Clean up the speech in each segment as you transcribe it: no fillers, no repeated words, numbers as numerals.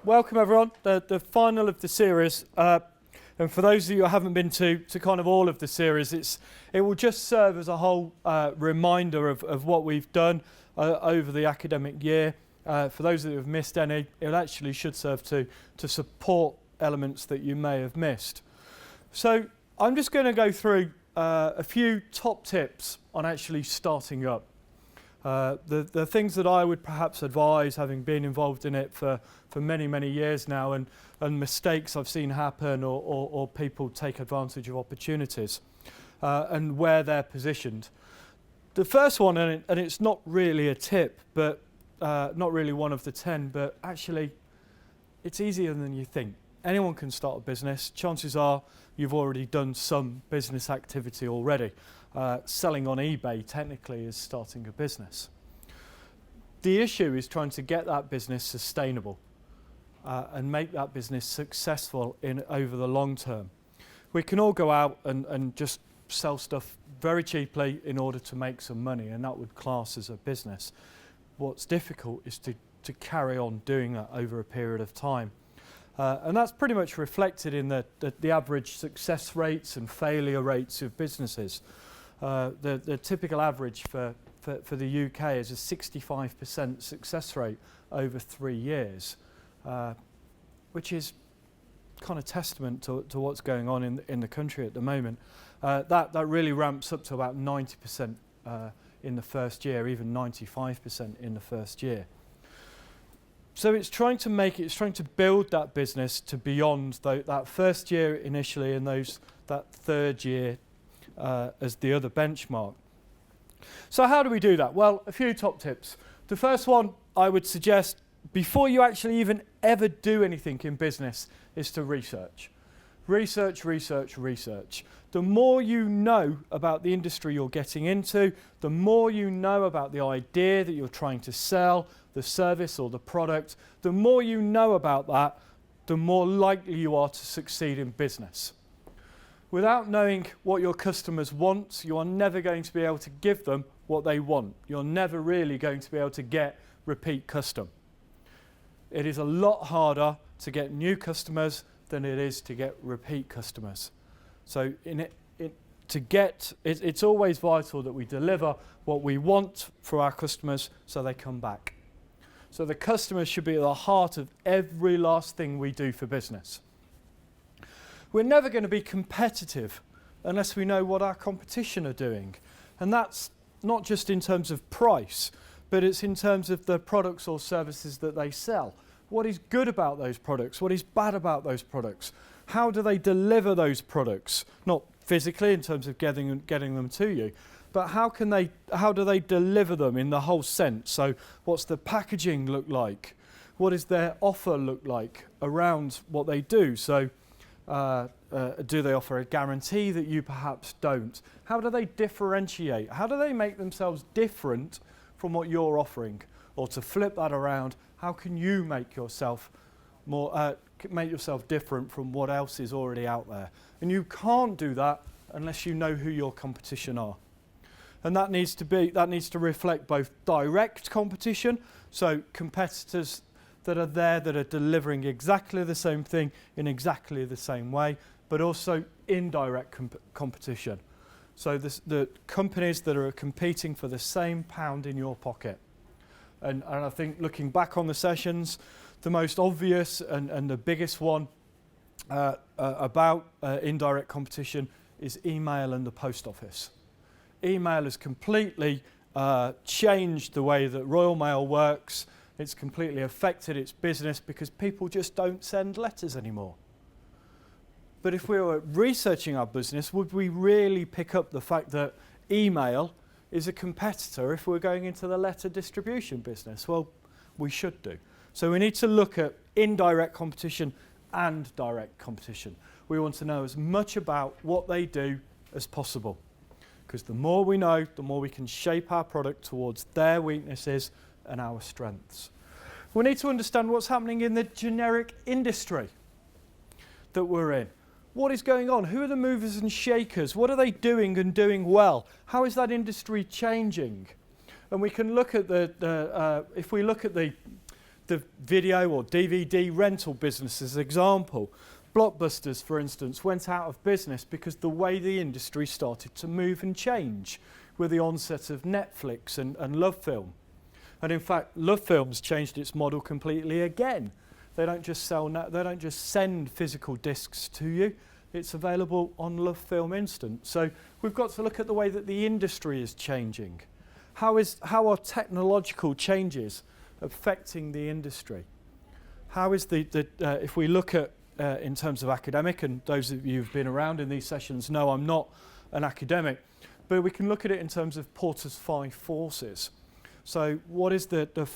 welcome everyone, the final of the series. And for those of you who haven't been to kind of all of the series, it will just serve as a whole reminder of what we've done over the academic year. For those that have missed any, it actually should serve to support elements that you may have missed. So I'm just going to go through a few top tips on actually starting up. The things that I would perhaps advise, having been involved in it for many, many years now, and mistakes I've seen happen or people take advantage of opportunities, and where they're positioned. The first one, and it's not really a tip, but not really one of the 10, but actually it's easier than you think. Anyone can start a business. Chances are you've already done some business activity already. Selling on eBay technically is starting a business. The issue is trying to get that business sustainable and make that business successful over the long term. We can all go out and just sell stuff very cheaply in order to make some money, and that would class as a business. What's difficult is to carry on doing that over a period of time. And that's pretty much reflected in the average success rates and failure rates of businesses. The typical average for the UK is a 65% success rate over 3 years, which is kind of testament to what's going on in the country at the moment. That really ramps up to about 90% in the first year, even 95% in the first year. So it's trying to build that business to beyond that first year initially, and that third year as the other benchmark. So how do we do that? Well, a few top tips. The first one I would suggest, before you actually even ever do anything in business, is to research. Research, research, research. The more you know about the industry you're getting into, the more you know about the idea that you're trying to sell, the service or the product, the more you know about that, the more likely you are to succeed in business. Without knowing what your customers want, you are never going to be able to give them what they want. You're never really going to be able to get repeat custom. It is a lot harder to get new customers than it is to get repeat customers. So it's always vital that we deliver what we want for our customers so they come back. So the customers should be at the heart of every last thing we do for business. We're never going to be competitive unless we know what our competition are doing. And that's not just in terms of price, but it's in terms of the products or services that they sell. What is good about those products? What is bad about those products? How do they deliver those products? Not physically in terms of getting them to you, but how do they deliver them in the whole sense? So what's the packaging look like? What does their offer look like around what they do? So do they offer a guarantee that you perhaps don't? How do they differentiate? How do they make themselves different from what you're offering? Or to flip that around, how can you make yourself different from what else is already out there? And you can't do that unless you know who your competition are. And that needs to reflect both direct competition, so competitors that are there that are delivering exactly the same thing in exactly the same way, but also indirect competition. So the companies that are competing for the same pound in your pocket. And I think looking back on the sessions, the most obvious and the biggest one about indirect competition is email and the post office. Email has completely changed the way that Royal Mail works. It's completely affected its business because people just don't send letters anymore. But if we were researching our business, would we really pick up the fact that email is a competitor if we're going into the letter distribution business? Well, we should do. So we need to look at indirect competition and direct competition. We want to know as much about what they do as possible, because the more we know, the more we can shape our product towards their weaknesses and our strengths. We need to understand what's happening in the generic industry that we're in. What is going on? Who are the movers and shakers? What are they doing and doing well? How is that industry changing? And we can look at if we look at the the video or DVD rental business as an example. Blockbusters, for instance, went out of business because the way the industry started to move and change with the onset of Netflix and Love Film. And in fact, Love Film's changed its model completely again. They don't just they don't just send physical discs to you. It's available on Love Film Instant. So we've got to look at the way that the industry is changing. How are technological changes affecting the industry? How is if we look at in terms of academic, and those of you who've been around in these sessions know I'm not an academic, but we can look at it in terms of Porter's 5 forces. So what is the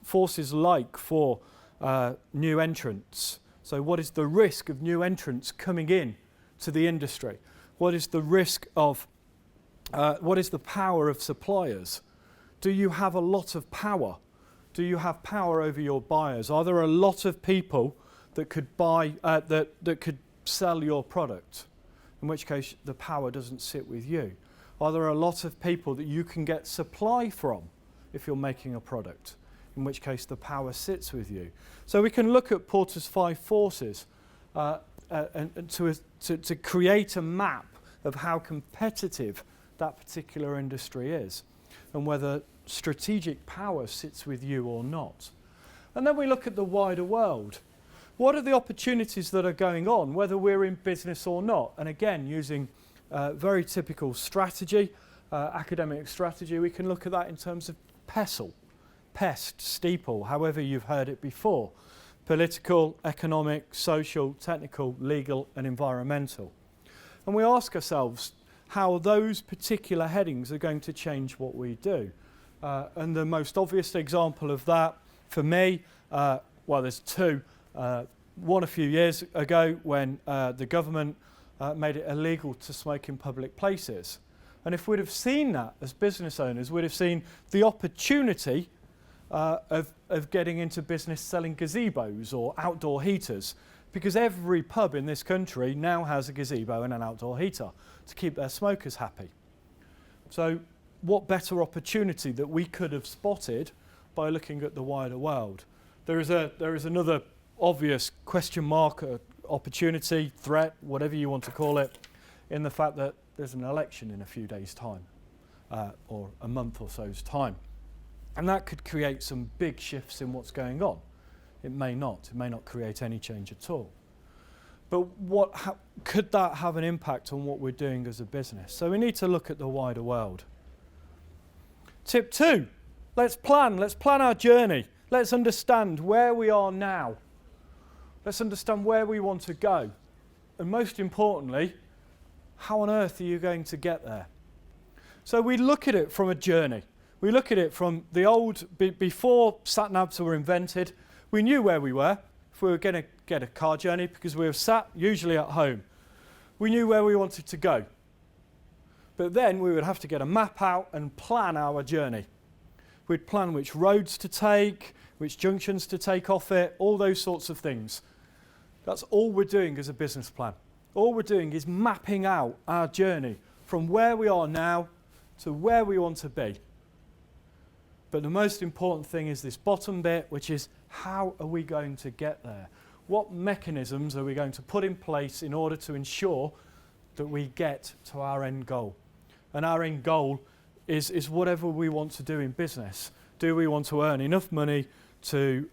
forces like for new entrants? So what is the risk of new entrants coming in to the industry? What is the risk of, what is the power of suppliers? Do you have a lot of power? Do you have power over your buyers? Are there a lot of people that could buy, that could sell your product? In which case the power doesn't sit with you. Are there a lot of people that you can get supply from if you're making a product? In which case the power sits with you. So we can look at Porter's 5 forces and to create a map of how competitive that particular industry is and whether strategic power sits with you or not. And then we look at the wider world. What are the opportunities that are going on, whether we're in business or not? And again, using very typical strategy, academic strategy, we can look at that in terms of PESTLE. Pest, steeple, however you've heard it before. Political, economic, social, technical, legal and environmental. And we ask ourselves how those particular headings are going to change what we do. And the most obvious example of that for me, well there's two. One a few years ago when the government made it illegal to smoke in public places. And if we'd have seen that as business owners, we'd have seen the opportunity of getting into business selling gazebos or outdoor heaters, because every pub in this country now has a gazebo and an outdoor heater to keep their smokers happy. So what better opportunity that we could have spotted by looking at the wider world? There is another obvious question mark, opportunity, threat, whatever you want to call it, in the fact that there's an election in a few days' time, or a month or so's time. And that could create some big shifts in what's going on. It may not create any change at all. But could that have an impact on what we're doing as a business? So we need to look at the wider world. Tip 2, let's plan our journey. Let's understand where we are now. Let's understand where we want to go. And most importantly, how on earth are you going to get there? So we look at it from a journey. We look at it from the old, before sat-navs were invented, we knew where we were. If we were going to get a car journey, because we were sat usually at home, we knew where we wanted to go. But then we would have to get a map out and plan our journey. We'd plan which roads to take, which junctions to take off it, all those sorts of things. That's all we're doing as a business plan. All we're doing is mapping out our journey from where we are now to where we want to be. But the most important thing is this bottom bit, which is how are we going to get there? What mechanisms are we going to put in place in order to ensure that we get to our end goal? And our end goal is whatever we want to do in business. Do we want to earn enough money to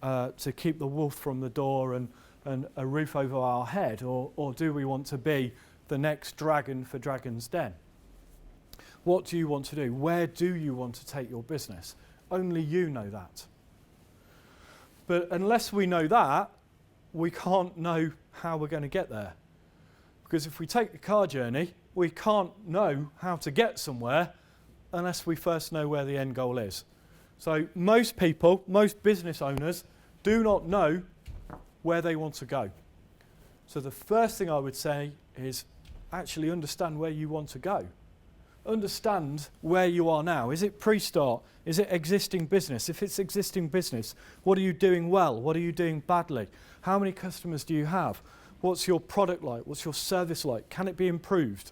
keep the wolf from the door and a roof over our head, or do we want to be the next dragon for Dragon's Den? What do you want to do? Where do you want to take your business? Only you know that. But unless we know that, we can't know how we're going to get there. Because if we take the car journey, we can't know how to get somewhere unless we first know where the end goal is. So most people, most business owners, do not know where they want to go. So the first thing I would say is actually understand where you want to go. Understand where you are now. Is it pre-start? Is it existing business? If it's existing business, what are you doing well? What are you doing badly? How many customers do you have? What's your product like? What's your service like? Can it be improved?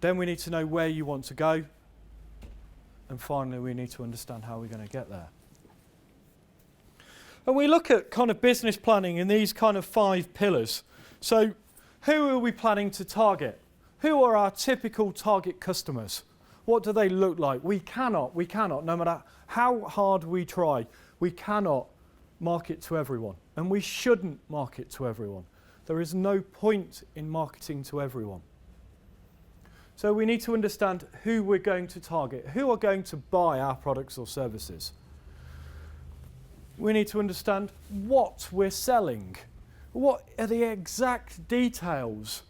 Then we need to know where you want to go. And finally, we need to understand how we're going to get there. And we look at kind of business planning in these kind of 5 pillars. So who are we planning to target? Who are our typical target customers? What do they look like? We cannot, no matter how hard we try, we cannot market to everyone. And we shouldn't market to everyone. There is no point in marketing to everyone. So we need to understand who we're going to target, who are going to buy our products or services. We need to understand what we're selling. What are the exact details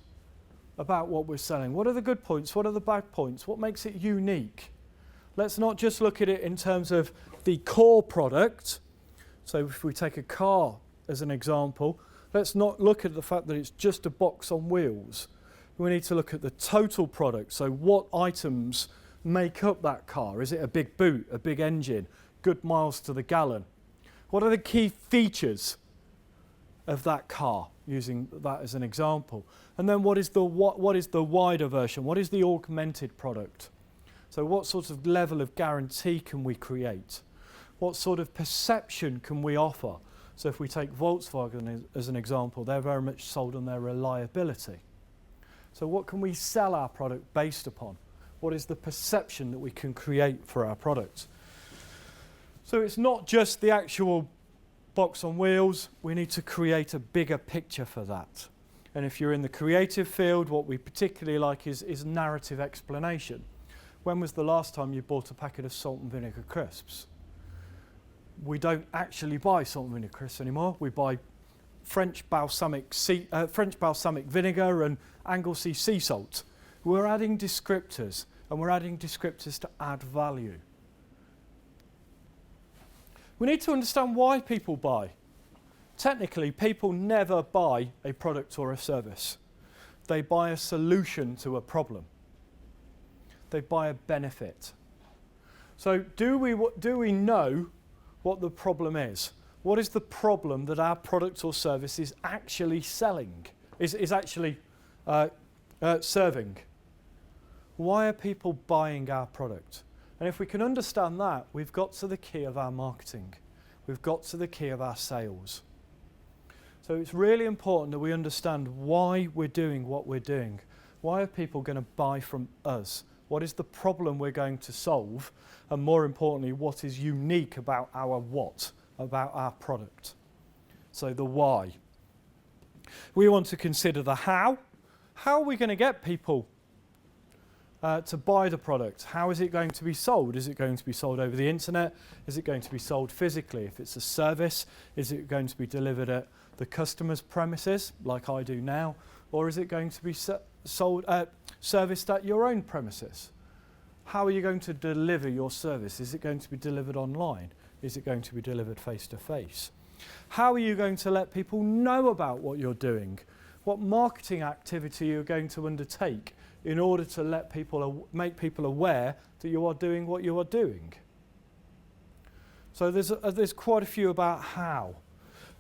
about what we're selling? What are the good points? What are the bad points? What makes it unique? Let's not just look at it in terms of the core product. So if we take a car as an example, let's not look at the fact that it's just a box on wheels. We need to look at the total product. So what items make up that car? Is it a big boot, a big engine, good miles to the gallon? What are the key features of that car, using that as an example? And then what is the wider version? What is the augmented product? So what sort of level of guarantee can we create? What sort of perception can we offer? So if we take Volkswagen as an example, they're very much sold on their reliability. So what can we sell our product based upon? What is the perception that we can create for our product? So it's not just the actual box on wheels, we need to create a bigger picture for that. And if you're in the creative field, what we particularly like is narrative explanation. When was the last time you bought a packet of salt and vinegar crisps? We don't actually buy salt and vinegar crisps anymore. We buy French balsamic vinegar and Anglesey sea salt. We're adding descriptors, and we're adding descriptors to add value. We need to understand why people buy. Technically, people never buy a product or a service. They buy a solution to a problem. They buy a benefit. So do we know what the problem is? What is the problem that our product or service is actually selling, is actually serving? Why are people buying our product? And if we can understand that, we've got to the key of our marketing. We've got to the key of our sales. So it's really important that we understand why we're doing what we're doing. Why are people going to buy from us? What is the problem we're going to solve? And more importantly, what is unique about our what, about our product? So the why. We want to consider the how. How are we going to get people to buy the product? How is it going to be sold? Is it going to be sold over the internet? Is it going to be sold physically? If it's a service, is it going to be delivered at the customer's premises, like I do now? Or is it going to be serviced at your own premises? How are you going to deliver your service? Is it going to be delivered online? Is it going to be delivered face to face? How are you going to let people know about what you're doing? What marketing activity you're going to undertake in order to let people make people aware that you are doing what you are doing? So there's quite a few about how.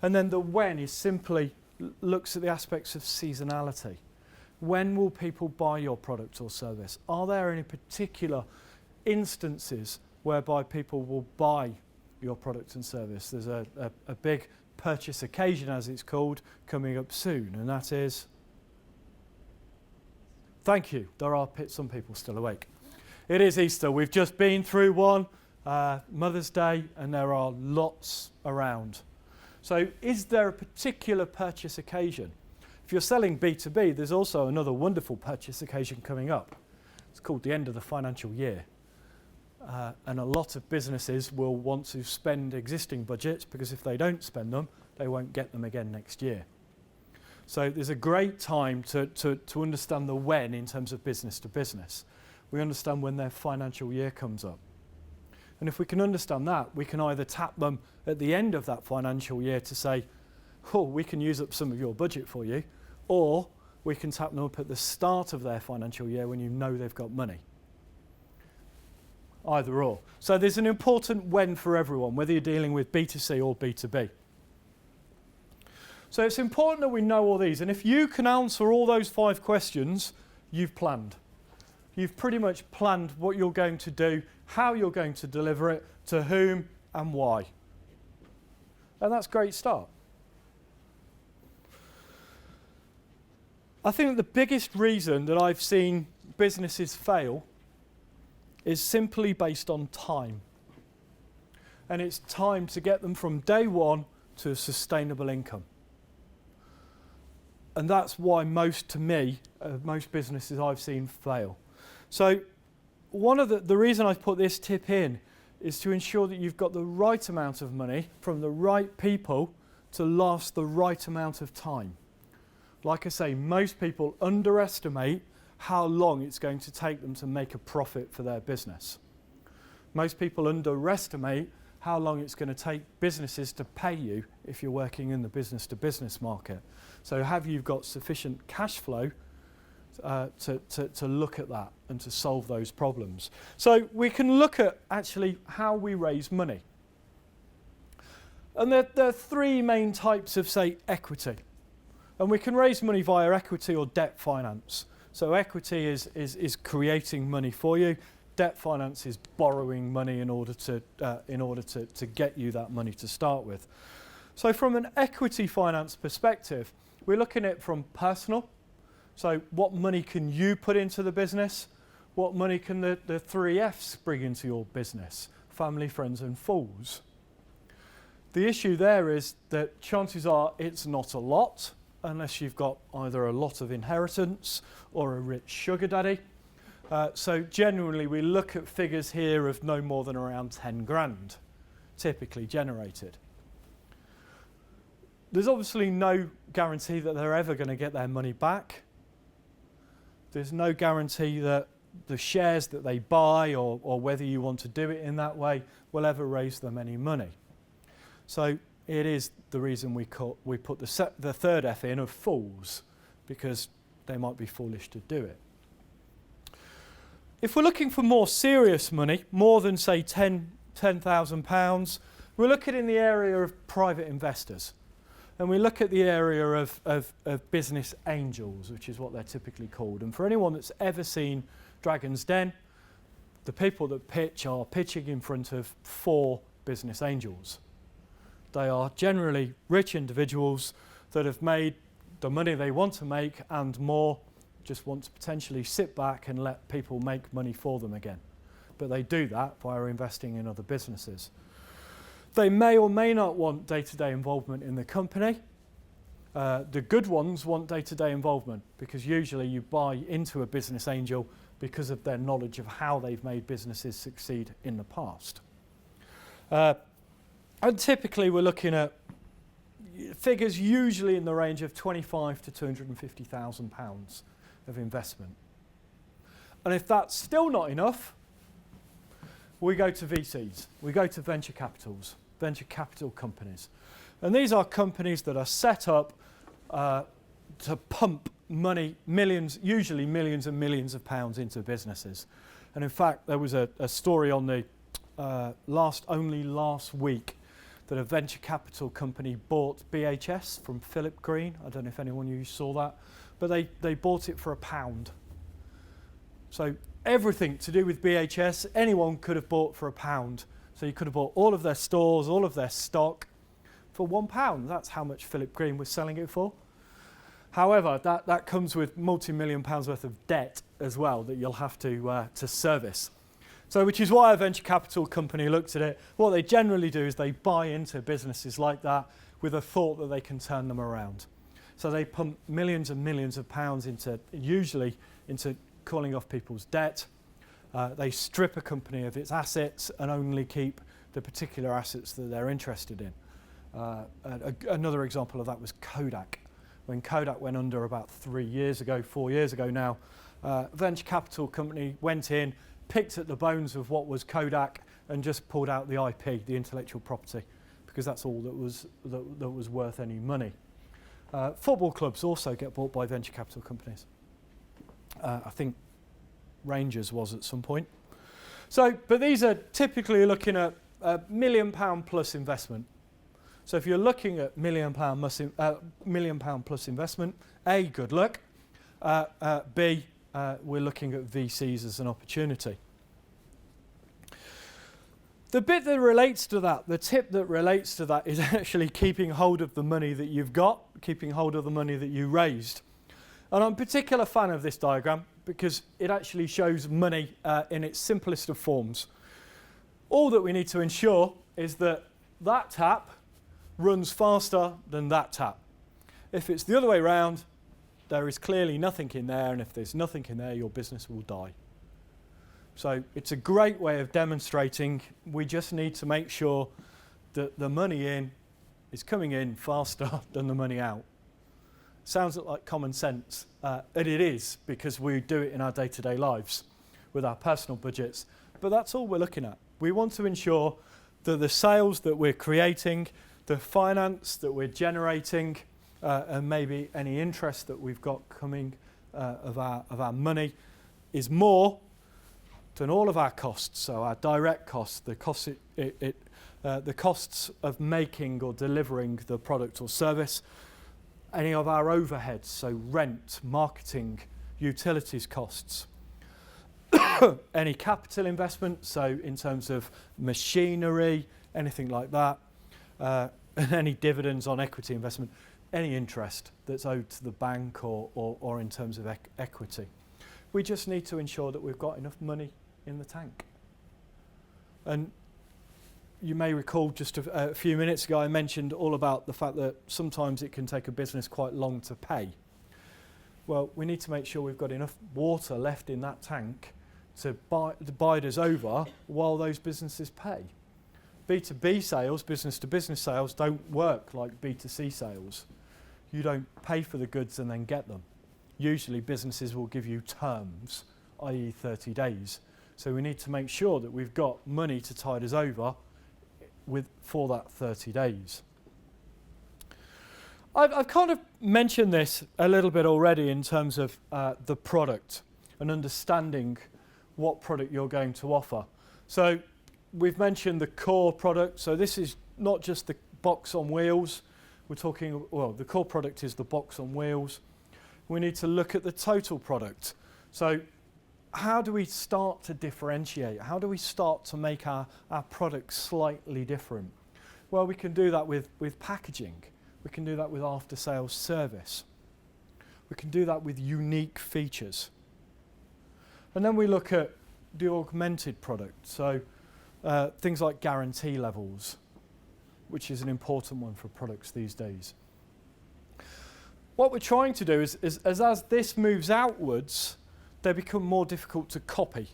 And then the when is simply looks at the aspects of seasonality. When will people buy your product or service? Are there any particular instances whereby people will buy your product and service? There's a big purchase occasion, as it's called, coming up soon, and that is... Thank you. There are some people still awake. It is Easter. We've just been through one, Mother's Day, and there are lots around. So is there a particular purchase occasion? If you're selling B2B, there's also another wonderful purchase occasion coming up. It's called the end of the financial year. And a lot of businesses will want to spend existing budgets, because if they don't spend them, they won't get them again next year. So there's a great time to understand the when in terms of business to business. We understand when their financial year comes up. And if we can understand that, we can either tap them at the end of that financial year to say, oh, we can use up some of your budget for you, or we can tap them up at the start of their financial year when you know they've got money. Either or. So there's an important when for everyone, whether you're dealing with B2C or B2B. So it's important that we know all these, and if you can answer all those 5 questions, you've planned. You've pretty much planned what you're going to do, how you're going to deliver it, to whom and why. And that's a great start. I think the biggest reason that I've seen businesses fail is simply based on time. And it's time to get them from day one to a sustainable income. And that's why most businesses I've seen fail. So one of the reason I've put this tip in is to ensure that you've got the right amount of money from the right people to last the right amount of time. Like I say, most people underestimate how long it's going to take them to make a profit for their business. Most people underestimate how long it's going to take businesses to pay you if you're working in the business-to-business market. So have you got sufficient cash flow to look at that and to solve those problems? So we can look at actually how we raise money. And there are three main types of, say, equity. And we can raise money via equity or debt finance. So equity is creating money for you. Debt finance is borrowing money in order to get you that money to start with. So from an equity finance perspective, we're looking at it from personal. So what money can you put into the business? What money can the three Fs bring into your business? Family, friends and fools. The issue there is that chances are it's not a lot, unless you've got either a lot of inheritance or a rich sugar daddy. So generally we look at figures here of no more than around 10 grand, typically generated. There's obviously no guarantee that they're ever going to get their money back. There's no guarantee that the shares that they buy or whether you want to do it in that way will ever raise them any money. So it is the reason we put the third F in of fools, because they might be foolish to do it. If we're looking for more serious money, more than say £10,000, we're looking in the area of private investors. And we look at the area of business angels, which is what they're typically called. And for anyone that's ever seen Dragon's Den, the people that pitch are pitching in front of 4 business angels. They are generally rich individuals that have made the money they want to make and more, just want to potentially sit back and let people make money for them again. But they do that via investing in other businesses. They may or may not want day-to-day involvement in the company. The good ones want day-to-day involvement, because usually you buy into a business angel because of their knowledge of how they've made businesses succeed in the past. And typically we're looking at figures usually in the range of £25,000 to £250,000 of investment. And if that's still not enough, we go to VCs, we go to venture capital companies. And these are companies that are set up to pump money, usually millions and millions of pounds into businesses. And in fact, there was a story on the last week that a venture capital company bought BHS from Philip Green. I don't know if anyone of you saw that, but they bought it for £1. So everything to do with BHS, anyone could have bought for £1. So you could have bought all of their stores, all of their stock for £1. That's how much Philip Green was selling it for. However, that comes with multi-million pounds worth of debt as well that you'll have to service. So which is why a venture capital company looks at it. What they generally do is they buy into businesses like that with a thought that they can turn them around. So they pump millions and millions of pounds usually into calling off people's debt. They strip a company of its assets and only keep the particular assets that they're interested in. Another example of that was Kodak. When Kodak went under about 4 years ago now, venture capital company went in, picked at the bones of what was Kodak and just pulled out the IP, the intellectual property, because that's all that was worth any money. Football clubs also get bought by venture capital companies. I think Rangers was at some point. But these are typically looking at £1 million plus investment. So if you're looking at £1 million plus investment, A, good luck. B, we're looking at VCs as an opportunity. The bit that relates to that, the tip that relates to that is actually keeping hold of the money that you've got, keeping hold of the money that you raised. And I'm a particular fan of this diagram because it actually shows money in its simplest of forms. All that we need to ensure is that that tap runs faster than that tap. If it's the other way around, there is clearly nothing in there, and if there's nothing in there, your business will die. So it's a great way of demonstrating. We just need to make sure that the money in is coming in faster than the money out. Sounds like common sense, and it is, because we do it in our day-to-day lives with our personal budgets, but that's all we're looking at. We want to ensure that the sales that we're creating, the finance that we're generating, and maybe any interest that we've got coming of our money is more than all of our costs. So our direct costs, the costs of making or delivering the product or service, any of our overheads, so rent, marketing, utilities costs, any capital investment, so in terms of machinery, anything like that, and any dividends on equity investment, any interest that's owed to the bank or in terms of equity. We just need to ensure that we've got enough money in the tank. And you may recall just a few minutes ago I mentioned all about the fact that sometimes it can take a business quite long to pay. Well, we need to make sure we've got enough water left in that tank to bide us over while those businesses pay. B2B sales, business to business sales, don't work like B2C sales. You don't pay for the goods and then get them. Usually businesses will give you terms, i.e. 30 days. So we need to make sure that we've got money to tide us over for that 30 days. I've kind of mentioned this a little bit already in terms of the product and understanding what product you're going to offer. So we've mentioned the core product. So this is not just the box on wheels. We're talking, well, the core product is the box on wheels. We need to look at the total product. So how do we start to differentiate? How do we start to make our product slightly different? Well, we can do that with packaging. We can do that with after-sales service. We can do that with unique features. And then we look at the augmented product. So things like guarantee levels, which is an important one for products these days. What we're trying to do is as this moves outwards, they become more difficult to copy.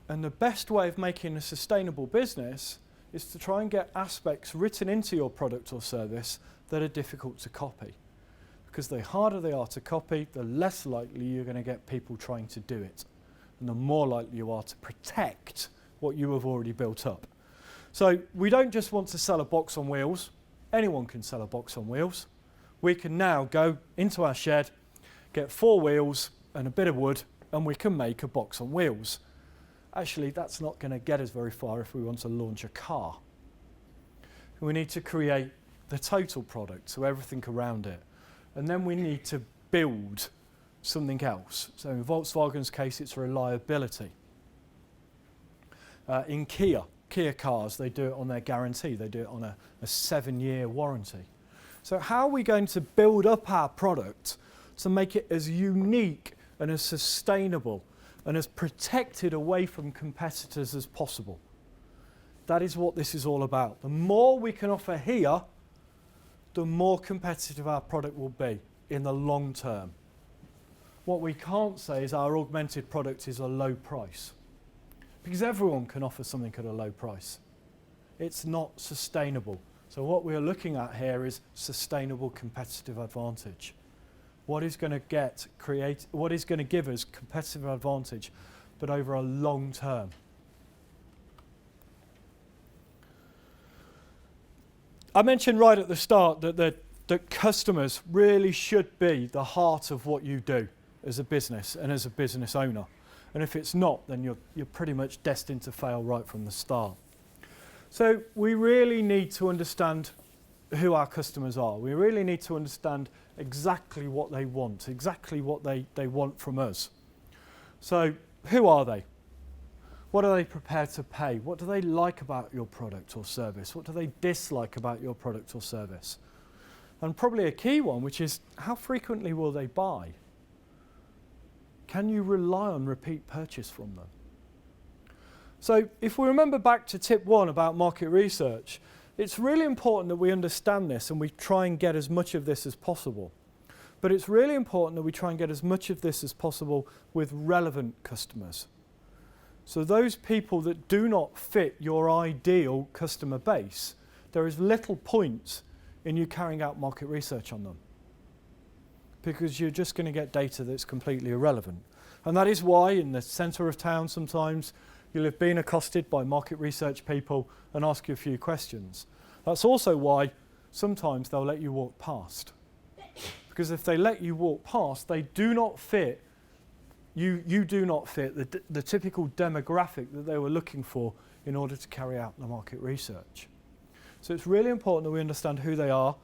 And the best way of making a sustainable business is to try and get aspects written into your product or service that are difficult to copy. Because the harder they are to copy, the less likely you're going to get people trying to do it. And the more likely you are to protect what you have already built up. So we don't just want to sell a box on wheels. Anyone can sell a box on wheels. We can now go into our shed, get 4 wheels and a bit of wood, and we can make a box on wheels. Actually, that's not going to get us very far if we want to launch a car. We need to create the total product, so everything around it. And then we need to build something else. So in Volkswagen's case, it's reliability. In Kia cars, they do it on their guarantee. They do it on a 7-year warranty. So how are we going to build up our product to make it as unique and as sustainable and as protected away from competitors as possible? That is what this is all about. The more we can offer here, the more competitive our product will be in the long term. What we can't say is our augmented product is a low price, because everyone can offer something at a low price. It's not sustainable. So what we're looking at here is sustainable competitive advantage. What is going to give us competitive advantage, but over a long term. I mentioned right at the start that customers really should be the heart of what you do as a business and as a business owner. And if it's not, then you're pretty much destined to fail right from the start. So we really need to understand who our customers are. We really need to understand exactly what they want, exactly what they want from us. So who are they? What are they prepared to pay? What do they like about your product or service? What do they dislike about your product or service? And probably a key one, which is how frequently will they buy? Can you rely on repeat purchase from them? So if we remember back to tip 1 about market research, it's really important that we understand this and we try and get as much of this as possible. But it's really important that we try and get as much of this as possible with relevant customers. So those people that do not fit your ideal customer base, there is little point in you carrying out market research on them, because you're just going to get data that's completely irrelevant. And that is why in the centre of town sometimes you'll have been accosted by market research people and ask you a few questions. That's also why sometimes they'll let you walk past. Because if they let you walk past, they do not fit, you do not fit the typical demographic that they were looking for in order to carry out the market research. So it's really important that we understand who they are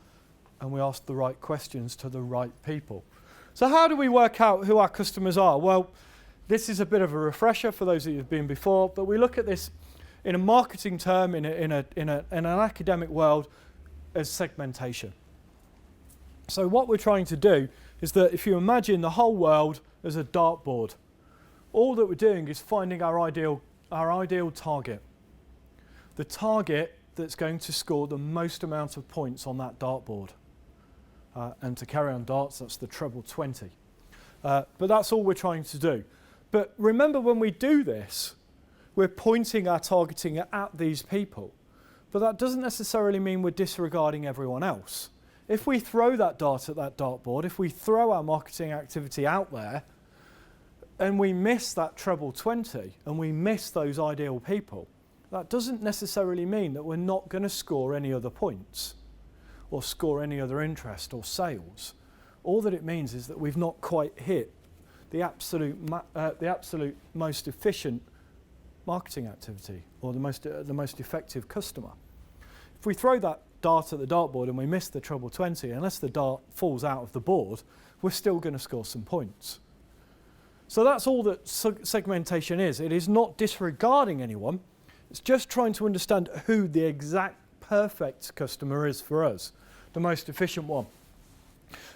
and we ask the right questions to the right people. So how do we work out who our customers are? Well, this is a bit of a refresher for those of you who've been before, but we look at this in a marketing term, in an academic world, as segmentation. So what we're trying to do is that if you imagine the whole world as a dartboard, all that we're doing is finding our ideal target. The target that's going to score the most amount of points on that dartboard. And to carry on darts, that's the treble 20. But that's all we're trying to do. But remember, when we do this, we're pointing our targeting at these people. But that doesn't necessarily mean we're disregarding everyone else. If we throw that dart at that dartboard, if we throw our marketing activity out there, and we miss that treble 20, and we miss those ideal people, that doesn't necessarily mean that we're not going to score any other points, or score any other interest or sales. All that it means is that we've not quite hit the absolute most efficient marketing activity, or the most effective customer. If we throw that dart at the dartboard and we miss the treble 20, unless the dart falls out of the board, we're still going to score some points. So that's all that segmentation is. It is not disregarding anyone. It's just trying to understand who the exact perfect customer is for us, the most efficient one.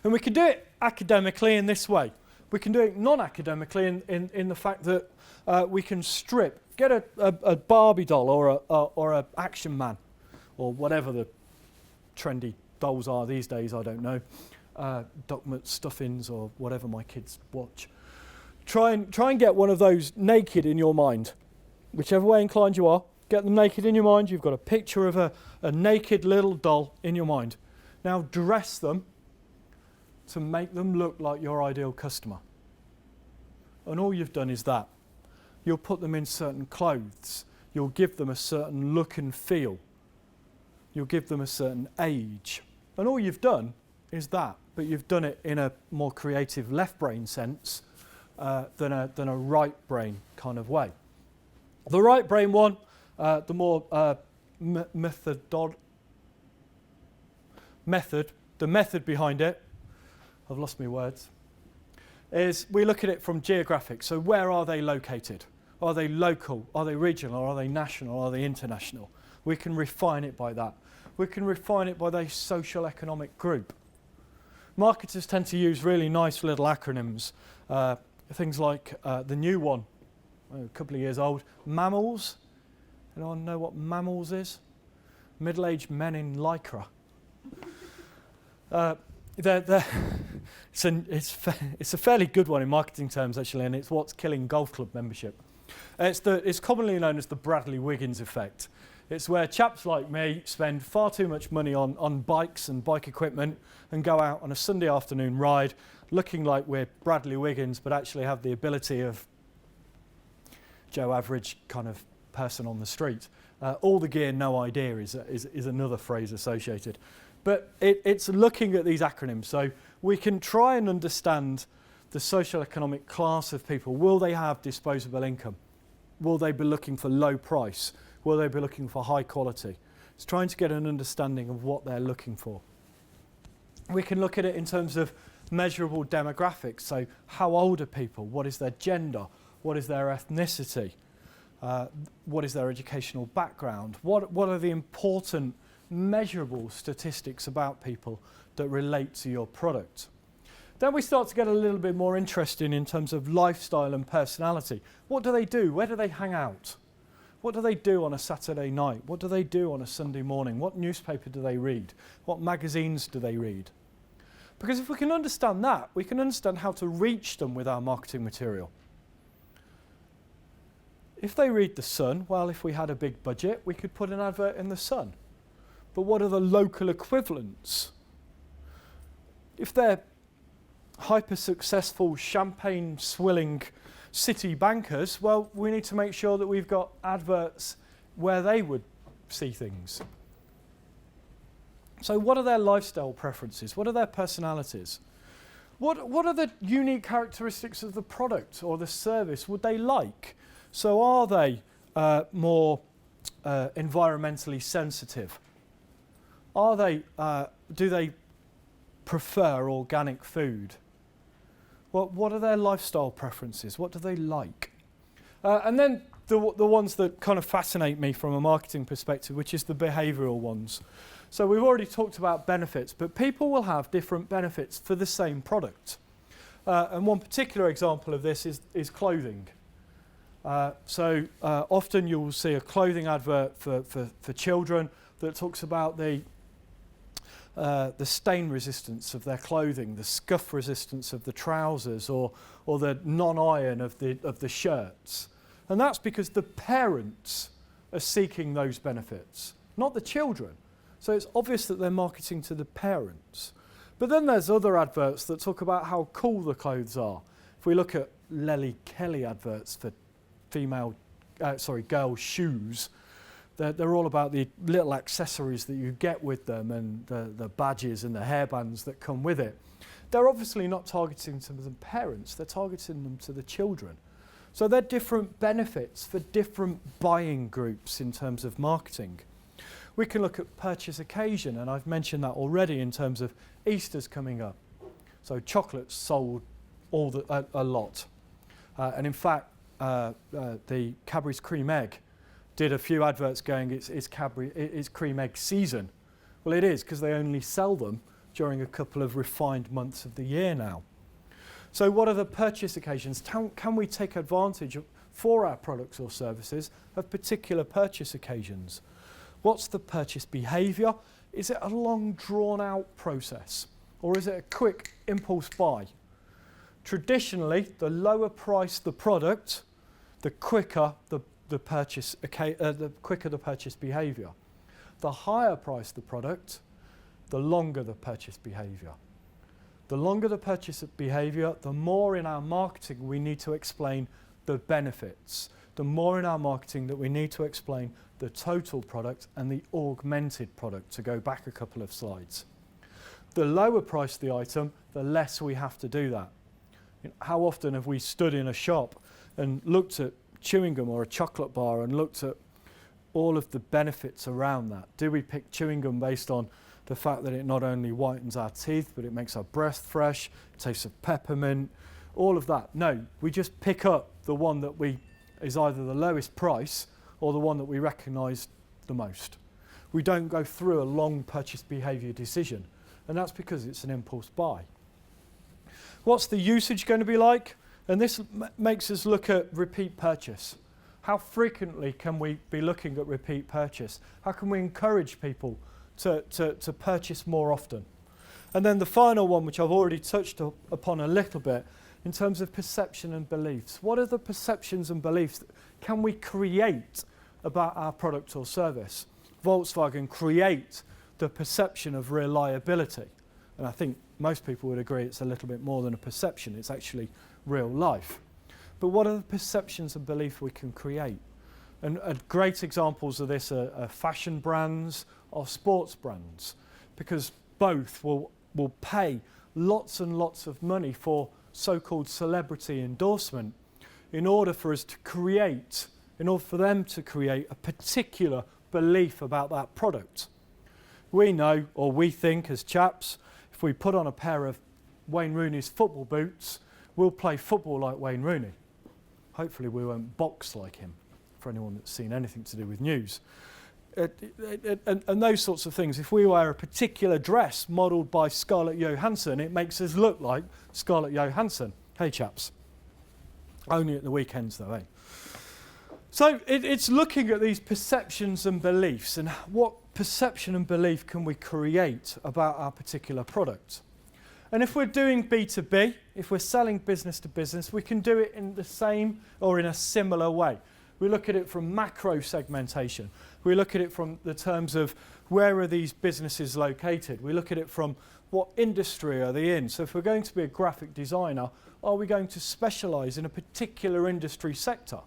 And we can do it academically in this way. We can do it non-academically in the fact that we can get a Barbie doll or an Action Man, or whatever the trendy dolls are these days, I don't know, Doc McStuffins or whatever my kids watch. Try and get one of those naked in your mind. Whichever way inclined you are, get them naked in your mind. You've got a picture of a naked little doll in your mind. Now dress them to make them look like your ideal customer. And all you've done is that. You'll put them in certain clothes. You'll give them a certain look and feel. You'll give them a certain age. And all you've done is that, but you've done it in a more creative left brain sense than a right brain kind of way. The right brain one, the more the method behind it, I've lost my words, is we look at it from geographic. So where are they located? Are they local? Are they regional? Are they national? Are they international? We can refine it by that. We can refine it by their social economic group. Marketers tend to use really nice little acronyms. Things like the new one, a couple of years old, MAMMALS. Anyone know what MAMMALS is? Middle-aged men in lycra. It's a fairly good one in marketing terms, actually, and it's what's killing golf club membership. It's commonly known as the Bradley Wiggins effect. It's where chaps like me spend far too much money on bikes and bike equipment and go out on a Sunday afternoon ride looking like we're Bradley Wiggins, but actually have the ability of Joe Average kind of person on the street. All the gear, no idea is another phrase associated. But it's looking at these acronyms. So we can try and understand the social economic class of people. Will they have disposable income? Will they be looking for low price? Will they be looking for high quality? It's trying to get an understanding of what they're looking for. We can look at it in terms of measurable demographics. So how old are people? What is their gender? What is their ethnicity? What is their educational background? What are the important measurable statistics about people that relate to your product? Then we start to get a little bit more interesting in terms of lifestyle and personality. What do they do? Where do they hang out? What do they do on a Saturday night? What do they do on a Sunday morning? What newspaper do they read? What magazines do they read? Because if we can understand that, we can understand how to reach them with our marketing material. If they read The Sun, well, if we had a big budget, we could put an advert in The Sun. But what are the local equivalents? If they're hyper-successful, champagne-swilling city bankers, well, we need to make sure that we've got adverts where they would see things. So what are their lifestyle preferences? What are their personalities? What are the unique characteristics of the product or the service would they like? So are they more environmentally sensitive? Are they, do they prefer organic food? What are their lifestyle preferences? What do they like? And then the ones that kind of fascinate me from a marketing perspective, which is the behavioural ones. So we've already talked about benefits, but people will have different benefits for the same product. And one particular example of this is clothing. Often you will see a clothing advert for children that talks about the stain resistance of their clothing, the scuff resistance of the trousers, or the non-iron of the shirts. And that's because the parents are seeking those benefits, not the children. So it's obvious that they're marketing to the parents. But then there's other adverts that talk about how cool the clothes are. If we look at Lely Kelly adverts for girls' shoes, they're all about the little accessories that you get with them and the badges and the hairbands that come with it. They're obviously not targeting to the parents, they're targeting them to the children. So they're different benefits for different buying groups in terms of marketing. We can look at purchase occasion, and I've mentioned that already in terms of Easter's coming up. So chocolates sold a lot. And in fact, the Cadbury's Cream Egg did a few adverts going, it's cream egg season. Well, it is, because they only sell them during a couple of refined months of the year now. So what are the purchase occasions? Can we take advantage for our products or services of particular purchase occasions? What's the purchase behaviour? Is it a long, drawn-out process? Or is it a quick impulse buy? Traditionally, the lower price the product, the quicker the purchase behaviour. The higher price the product, the longer the purchase behaviour. The longer the purchase behaviour, the more in our marketing we need to explain the benefits. The more in our marketing that we need to explain the total product and the augmented product, to go back a couple of slides. The lower price the item, the less we have to do that. How often have we stood in a shop and looked at chewing gum or a chocolate bar and looked at all of the benefits around that? Do we pick chewing gum based on the fact that it not only whitens our teeth, but it makes our breath fresh, tastes of peppermint, all of that? No, we just pick up the one that is either the lowest price or the one that we recognise the most. We don't go through a long purchase behaviour decision, and that's because it's an impulse buy. What's the usage going to be like? And this makes us look at repeat purchase. How frequently can we be looking at repeat purchase? How can we encourage people to purchase more often? And then the final one, which I've already touched upon a little bit, in terms of perception and beliefs. What are the perceptions and beliefs that can we create about our product or service? Volkswagen create the perception of reliability. And I think most people would agree it's a little bit more than a perception, it's actually real life. But what are the perceptions and beliefs we can create? And great examples of this are fashion brands or sports brands, because both will pay lots and lots of money for so-called celebrity endorsement in order for them to create a particular belief about that product. We know, or we think as chaps, if we put on a pair of Wayne Rooney's football boots, we'll play football like Wayne Rooney. Hopefully we won't box like him for anyone that's seen anything to do with news. And those sorts of things. If we wear a particular dress modelled by Scarlett Johansson, it makes us look like Scarlett Johansson. Hey chaps. Only at the weekends though, eh? So it's looking at these perceptions and beliefs and what perception and belief can we create about our particular product. And if we're doing B2B, if we're selling business to business, we can do it in the same or in a similar way. We look at it from macro segmentation. We look at it from the terms of where are these businesses located. We look at it from what industry are they in. So if we're going to be a graphic designer, are we going to specialise in a particular industry sector?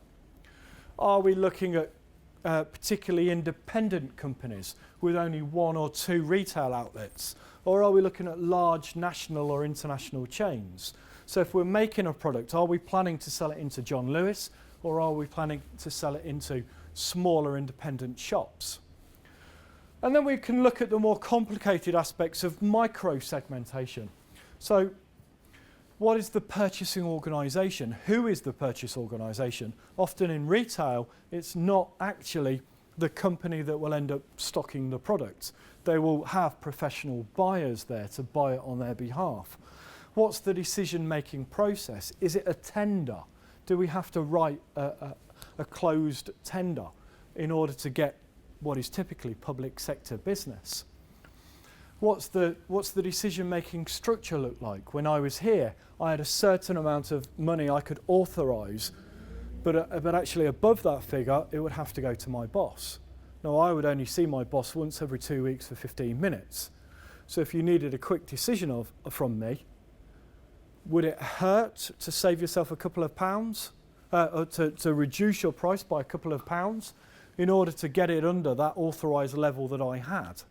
Are we looking at particularly independent companies with only 1 or 2 retail outlets? Or are we looking at large national or international chains? So if we're making a product, are we planning to sell it into John Lewis, or are we planning to sell it into smaller independent shops? And then we can look at the more complicated aspects of micro-segmentation. So what is the purchasing organisation? Who is the purchase organisation? Often in retail, it's not actually the company that will end up stocking the product. They will have professional buyers there to buy it on their behalf. What's the decision-making process? Is it a tender? Do we have to write a closed tender in order to get what is typically public sector business? What's the decision-making structure look like? When I was here, I had a certain amount of money I could authorise, but actually above that figure, it would have to go to my boss. Now, I would only see my boss once every 2 weeks for 15 minutes. So if you needed a quick decision from me, would it hurt to save yourself a couple of pounds, or to reduce your price by a couple of pounds in order to get it under that authorised level that I had?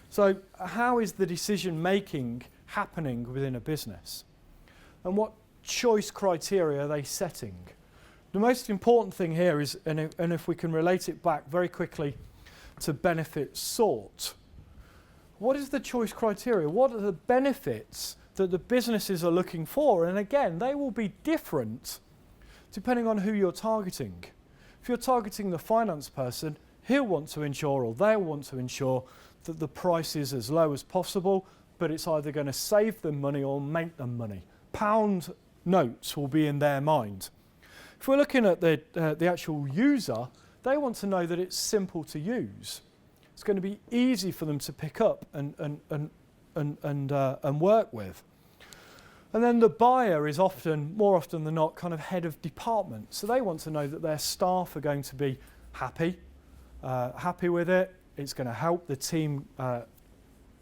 So how is the decision making happening within a business? And what choice criteria are they setting? The most important thing here is, and if we can relate it back very quickly to benefits sought, what is the choice criteria? What are the benefits that the businesses are looking for? And again, they will be different depending on who you're targeting. If you're targeting the finance person, he'll want to ensure, or they'll want to ensure, that the price is as low as possible, but it's either going to save them money or make them money. Pound notes will be in their mind. If we're looking at the actual user, they want to know that it's simple to use. It's going to be easy for them to pick up and work with. And then the buyer is more often than not, kind of head of department. So they want to know that their staff are going to be happy with it. It's going to help the team.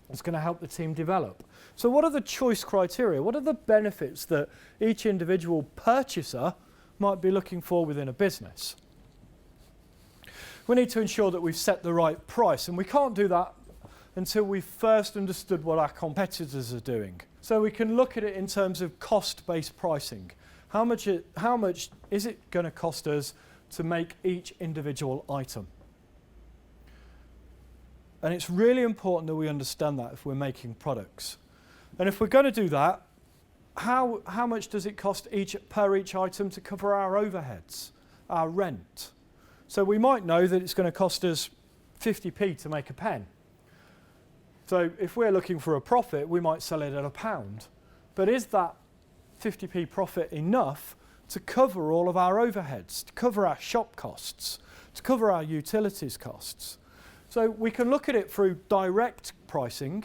It's going to help the team develop. So what are the choice criteria? What are the benefits that each individual purchaser might be looking for within a business? We need to ensure that we've set the right price, and we can't do that until we've first understood what our competitors are doing. So we can look at it in terms of cost-based pricing. How much is it going to cost us to make each individual item? And it's really important that we understand that if we're making products. And if we're going to do that, how much does it cost per each item to cover our overheads, our rent? So we might know that it's going to cost us 50p to make a pen. So if we're looking for a profit, we might sell it at £1. But is that 50p profit enough to cover all of our overheads, to cover our shop costs, to cover our utilities costs? So we can look at it through direct pricing,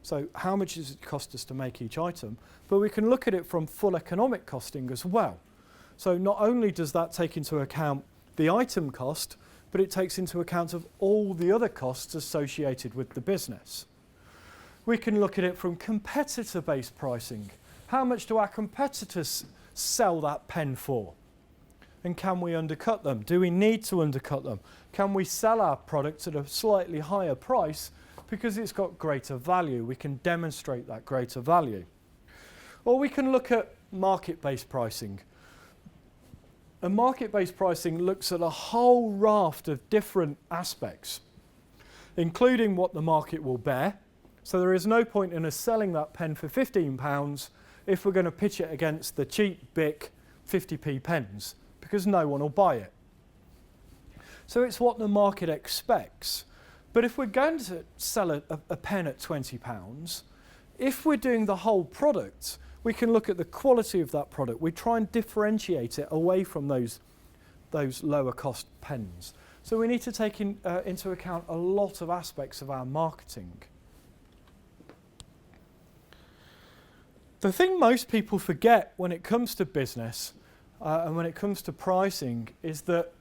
so how much does it cost us to make each item, but we can look at it from full economic costing as well. So not only does that take into account the item cost, but it takes into account of all the other costs associated with the business. We can look at it from competitor-based pricing. How much do our competitors sell that pen for? And can we undercut them? Do we need to undercut them? Can we sell our product at a slightly higher price because it's got greater value? We can demonstrate that greater value. Or we can look at market-based pricing. And market-based pricing looks at a whole raft of different aspects, including what the market will bear. So there is no point in us selling that pen for £15 if we're going to pitch it against the cheap Bic 50p pens, because no one will buy it. So it's what the market expects. But if we're going to sell a pen at £20, if we're doing the whole product, we can look at the quality of that product. We try and differentiate it away from those lower cost pens. So we need to take into account a lot of aspects of our marketing. The thing most people forget when it comes to business and when it comes to pricing is that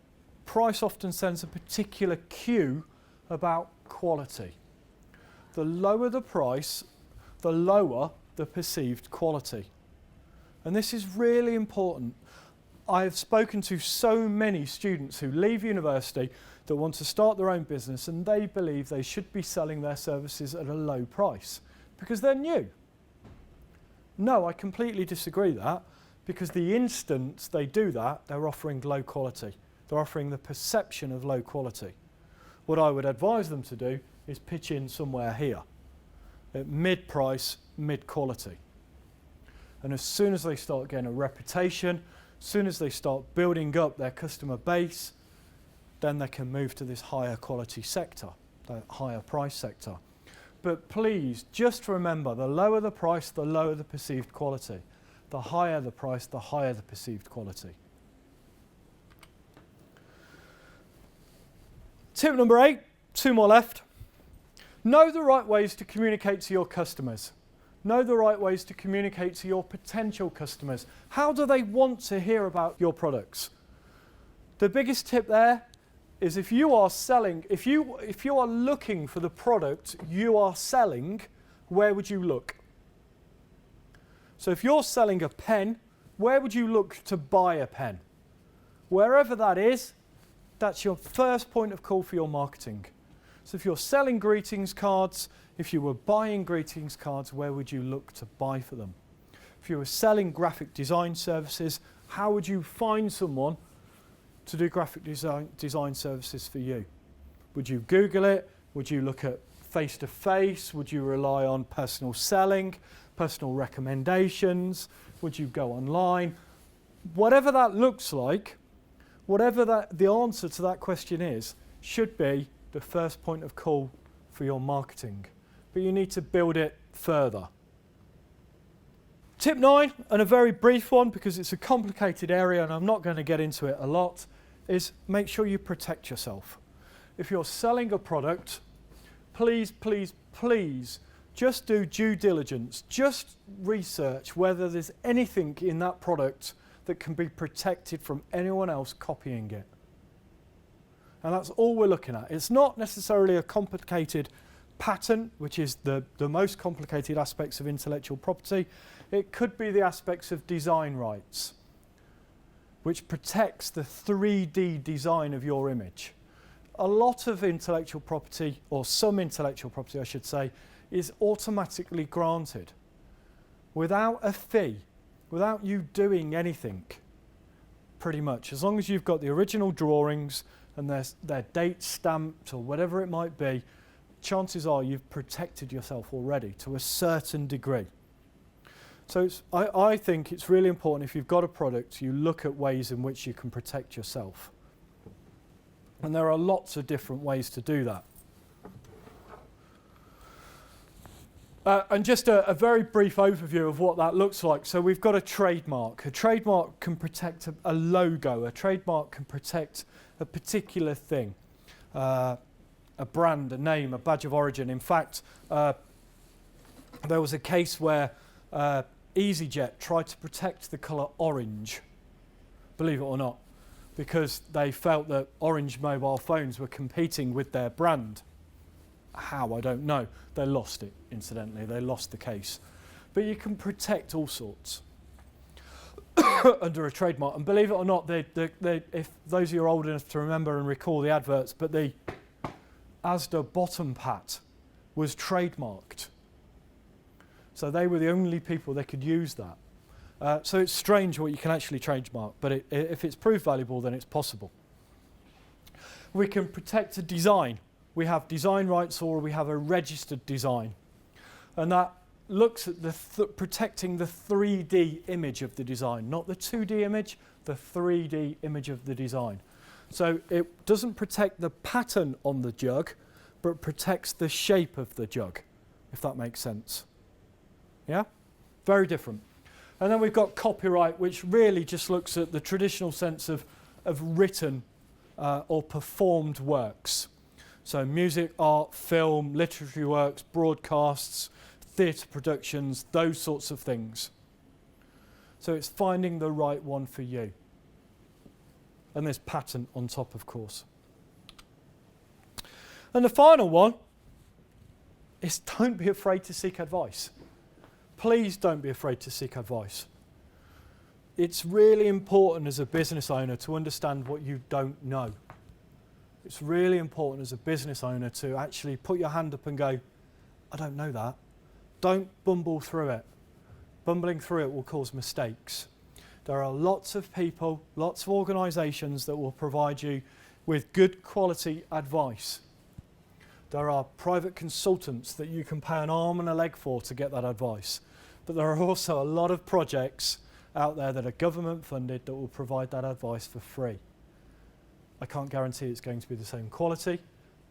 price often sends a particular cue about quality. The lower the price, the lower the perceived quality. And this is really important. I have spoken to so many students who leave university that want to start their own business, and they believe they should be selling their services at a low price because they're new. No, I completely disagree with that, because the instant they do that, they're offering low quality. They're offering the perception of low quality. What I would advise them to do is pitch in somewhere here, at mid-price, mid-quality. And as soon as they start getting a reputation, as soon as they start building up their customer base, then they can move to this higher quality sector, the higher price sector. But please, just remember, the lower the price, the lower the perceived quality. The higher the price, the higher the perceived quality. Tip number 8, 2 more left. Know the right ways to communicate to your customers. Know the right ways to communicate to your potential customers. How do they want to hear about your products? The biggest tip there is if you are selling, if you are looking for the product you are selling, where would you look? So if you're selling a pen, where would you look to buy a pen? Wherever that is, that's your first point of call for your marketing. So if you're selling greetings cards, if you were buying greetings cards, where would you look to buy for them? If you were selling graphic design services, how would you find someone to do graphic design services for you? Would you Google it? Would you look at face-to-face? Would you rely on personal selling, personal recommendations? Would you go online? Whatever that looks like, whatever the answer to that question is, should be the first point of call for your marketing. But you need to build it further. Tip 9, and a very brief one because it's a complicated area and I'm not going to get into it a lot, is make sure you protect yourself. If you're selling a product, please, please, please just do due diligence. Just research whether there's anything in that product that can be protected from anyone else copying it. And that's all we're looking at. It's not necessarily a complicated patent, which is the most complicated aspects of intellectual property. It could be the aspects of design rights, which protects the 3D design of your image. A lot of intellectual property, or some intellectual property I should say, is automatically granted without a fee, without you doing anything, pretty much. As long as you've got the original drawings and their date stamped or whatever it might be, chances are you've protected yourself already to a certain degree. So I think it's really important, if you've got a product, you look at ways in which you can protect yourself. And there are lots of different ways to do that. And just a very brief overview of what that looks like. So we've got a trademark. A trademark can protect a logo. A trademark can protect a particular thing. A brand, a name, a badge of origin. In fact, there was a case where EasyJet tried to protect the colour orange, believe it or not, because they felt that Orange mobile phones were competing with their brand. How, I don't know. They lost it, incidentally. They lost the case. But you can protect all sorts under a trademark. And believe it or not, if those of you are old enough to remember and recall the adverts, but the Asda bottom pat was trademarked. So they were the only people that could use that. So it's strange what you can actually trademark, but if it's proved valuable, then it's possible. We can protect a design. We have design rights, or we have a registered design. And that looks at protecting the 3D image of the design, not the 2D image, the 3D image of the design. So it doesn't protect the pattern on the jug, but protects the shape of the jug, if that makes sense. Yeah? Very different. And then we've got copyright, which really just looks at the traditional sense of written or performed works. So music, art, film, literary works, broadcasts, theatre productions, those sorts of things. So it's finding the right one for you. And there's patent on top, of course. And the final one is don't be afraid to seek advice. Please don't be afraid to seek advice. It's really important as a business owner to understand what you don't know. It's really important as a business owner to actually put your hand up and go, I don't know that. Don't bumble through it. Bumbling through it will cause mistakes. There are lots of people, lots of organisations that will provide you with good quality advice. There are private consultants that you can pay an arm and a leg for to get that advice. But there are also a lot of projects out there that are government funded that will provide that advice for free. I can't guarantee it's going to be the same quality,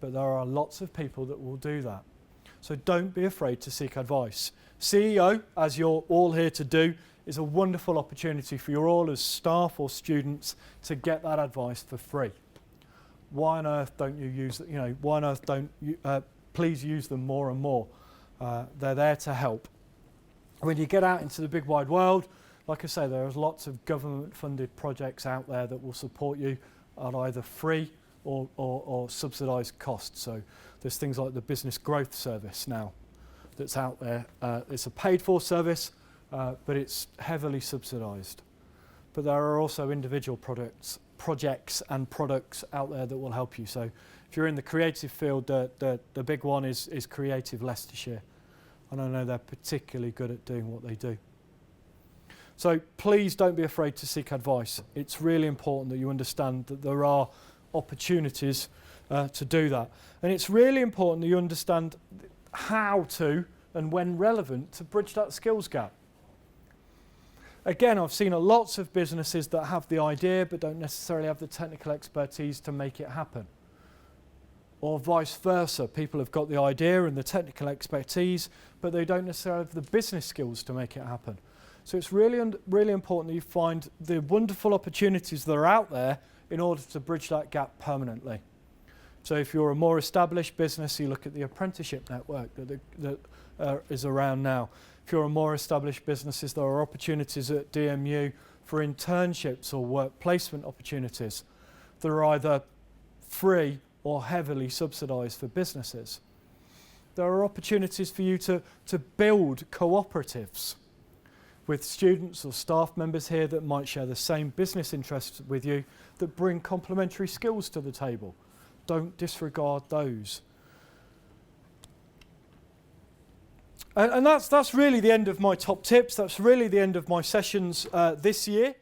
but there are lots of people that will do that. So don't be afraid to seek advice. CEO, as you're all here to do, is a wonderful opportunity for you all as staff or students to get that advice for free. Why on earth don't you use, why on earth don't you, please use them more and more. They're there to help. When you get out into the big wide world, like I say, there are lots of government funded projects out there that will support you at either free or subsidised cost. So there's things like the Business Growth Service now that's out there. It's a paid for service, but it's heavily subsidised. But there are also individual projects and products out there that will help you. So if you're in the creative field, the big one is Creative Leicestershire. And I know they're particularly good at doing what they do. So please don't be afraid to seek advice. It's really important that you understand that there are opportunities to do that. And it's really important that you understand how to, and when relevant, to bridge that skills gap. Again, I've seen lots of businesses that have the idea but don't necessarily have the technical expertise to make it happen. Or vice versa, people have got the idea and the technical expertise, but they don't necessarily have the business skills to make it happen. So it's really important that you find the wonderful opportunities that are out there in order to bridge that gap permanently. So if you're a more established business, you look at the apprenticeship network that is around now. If you're a more established businesses, there are opportunities at DMU for internships or work placement opportunities that are either free or heavily subsidised for businesses. There are opportunities for you to build cooperatives with students or staff members here that might share the same business interests with you that bring complementary skills to the table. Don't disregard those. And that's really the end of my top tips. That's really the end of my sessions this year.